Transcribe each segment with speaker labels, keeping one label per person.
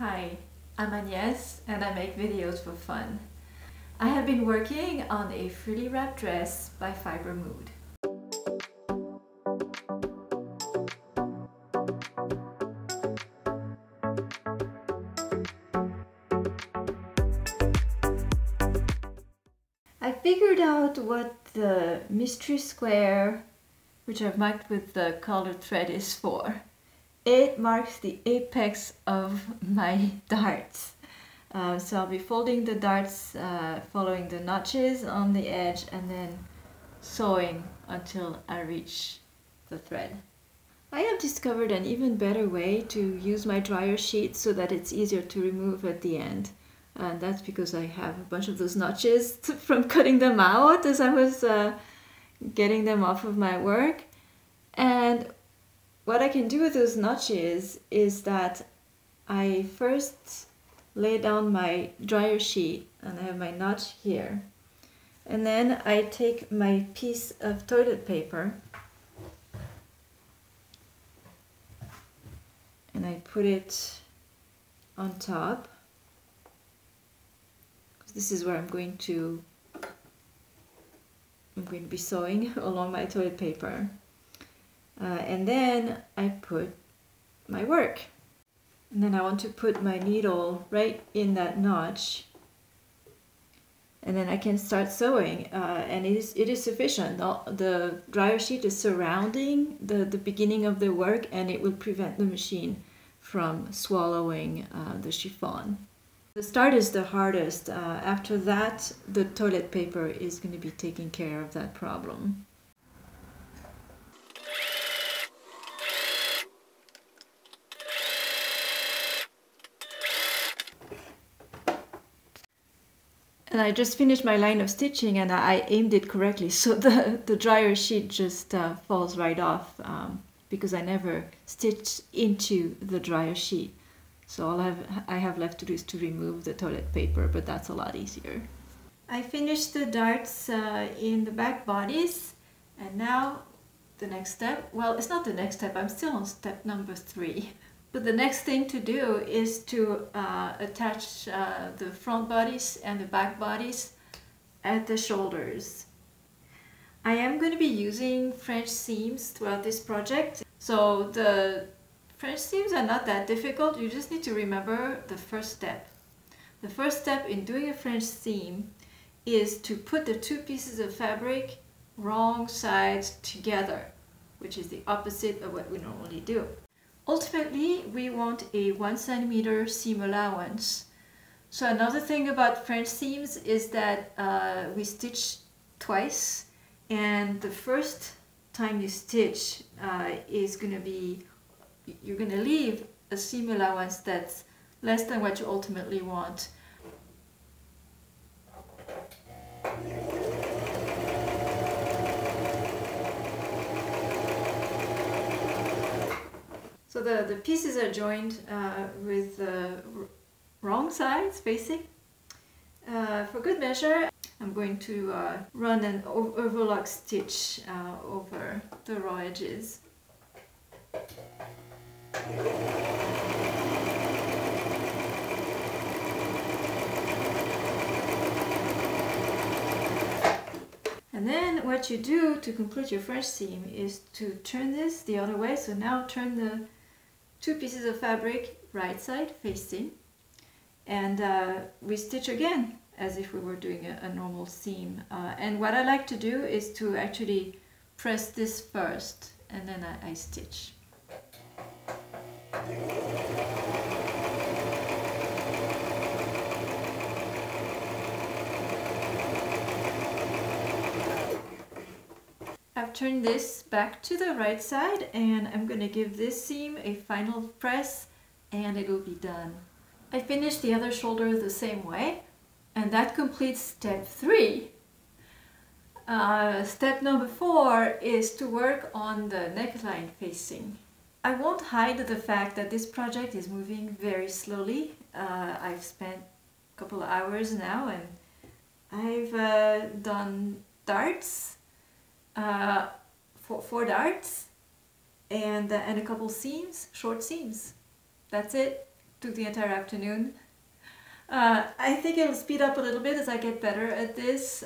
Speaker 1: Hi, I'm Agnès and I make videos for fun. I have been working on a frilly wrap dress by Fiber Mood. I figured out what the mystery square, which I've marked with the colored thread, is for. It marks the apex of my darts. So I'll be folding the darts, following the notches on the edge, and then sewing until I reach the thread. I have discovered an even better way to use my dryer sheet so that it's easier to remove at the end. And that's because I have a bunch of those notches from cutting them out as I was getting them off of my work. And what I can do with those notches is that I first lay down my dryer sheet, and I have my notch here, and then I take my piece of toilet paper and I put it on top. This is where I'm going to be sewing along my toilet paper. And then I put my work. And then I want to put my needle right in that notch. And then I can start sewing. And it is sufficient. The dryer sheet is surrounding the beginning of the work, and it will prevent the machine from swallowing the chiffon. The start is the hardest. After that, the toilet paper is going to be taking care of that problem. And I just finished my line of stitching, and I aimed it correctly, so the dryer sheet just falls right off because I never stitched into the dryer sheet. So all I have left to do is to remove the toilet paper, but that's a lot easier. I finished the darts in the back bodies, and now the next step, well, it's not the next step, I'm still on step number 3. But the next thing to do is to attach the front bodies and the back bodies at the shoulders. I am going to be using French seams throughout this project. So the French seams are not that difficult, you just need to remember the first step. The first step in doing a French seam is to put the two pieces of fabric wrong sides together, which is the opposite of what we normally do. Ultimately, we want a 1 centimeter seam allowance. So another thing about French seams is that we stitch twice, and the first time you stitch is going to be, you're going to leave a seam allowance that's less than what you ultimately want. So the pieces are joined with the wrong sides facing. For good measure, I'm going to run an overlock stitch over the raw edges. And then what you do to complete your French seam is to turn this the other way. So now turn the two pieces of fabric right side facing, and we stitch again as if we were doing a normal seam. And what I like to do is to actually press this first, and then I stitch. I've turned this back to the right side, and I'm going to give this seam a final press, and it will be done. I finished the other shoulder the same way, and that completes step 3. Step number 4 is to work on the neckline facing. I won't hide the fact that this project is moving very slowly. I've spent a couple of hours now, and I've done darts, 4 darts, and a couple seams, short seams. That's it. took the entire afternoon. I think it'll speed up a little bit as I get better at this,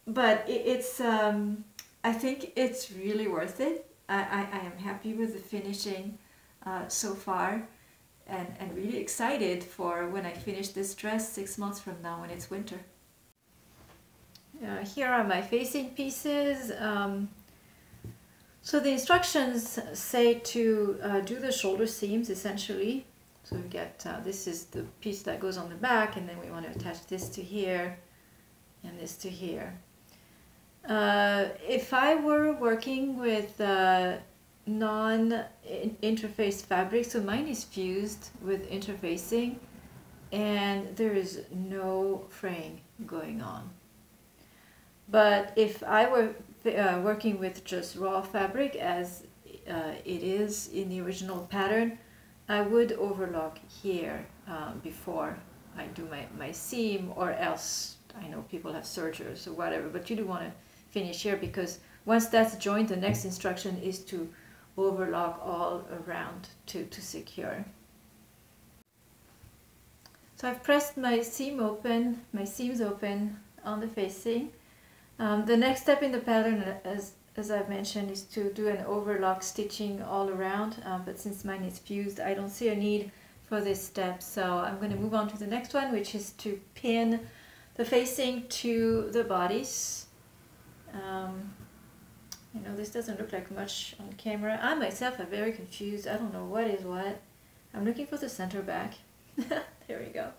Speaker 1: but I think it's really worth it. I am happy with the finishing so far, and really excited for when I finish this dress 6 months from now when it's winter. Here are my facing pieces. So the instructions say to do the shoulder seams essentially. So we get, this is the piece that goes on the back, and then we want to attach this to here and this to here. If I were working with non-interface fabric, so mine is fused with interfacing and there is no fraying going on. But if I were working with just raw fabric as it is in the original pattern, I would overlock here before I do my seam, or else, I know people have sergers or whatever, but you do want to finish here, because once that's joined, the next instruction is to overlock all around to secure. So I've pressed my seams open on the facing. The next step in the pattern, as I've mentioned, is to do an overlock stitching all around, but since mine is fused, I don't see a need for this step, so I'm going to move on to the next one, which is to pin the facing to the bodice. You know, this doesn't look like much on camera. I myself am very confused. I don't know what is what. I'm looking for the center back. There we go.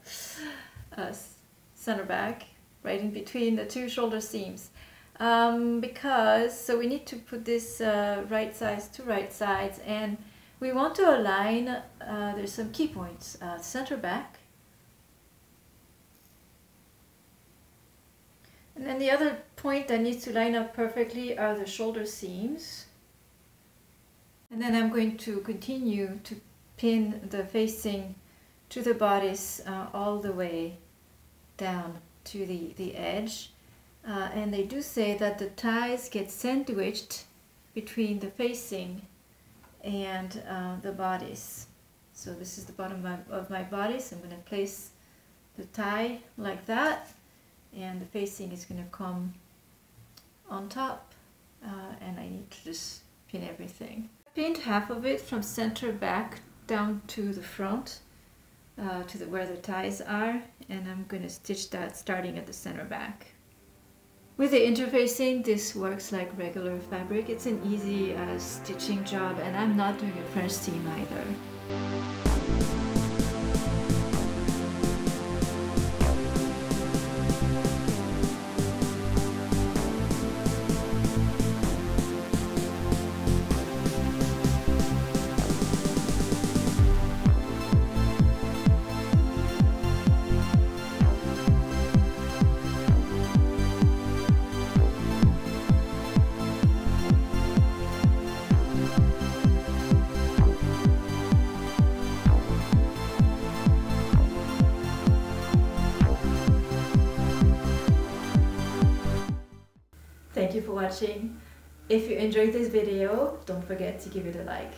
Speaker 1: Center back, right in between the two shoulder seams. Because, so we need to put this right sides to right sides, and we want to align, there's some key points, center back, and then the other point that needs to line up perfectly are the shoulder seams. And then I'm going to continue to pin the facing to the bodice all the way down to the edge. And they do say that the ties get sandwiched between the facing and the bodice. So this is the bottom of my bodice. I'm going to place the tie like that, and the facing is going to come on top, and I need to just pin everything. I pinned half of it from center back down to the front, to where the ties are, and I'm going to stitch that starting at the center back. With the interfacing, this works like regular fabric. It's an easy stitching job, and I'm not doing a French seam either. Thank you for watching. If you enjoyed this video, don't forget to give it a like.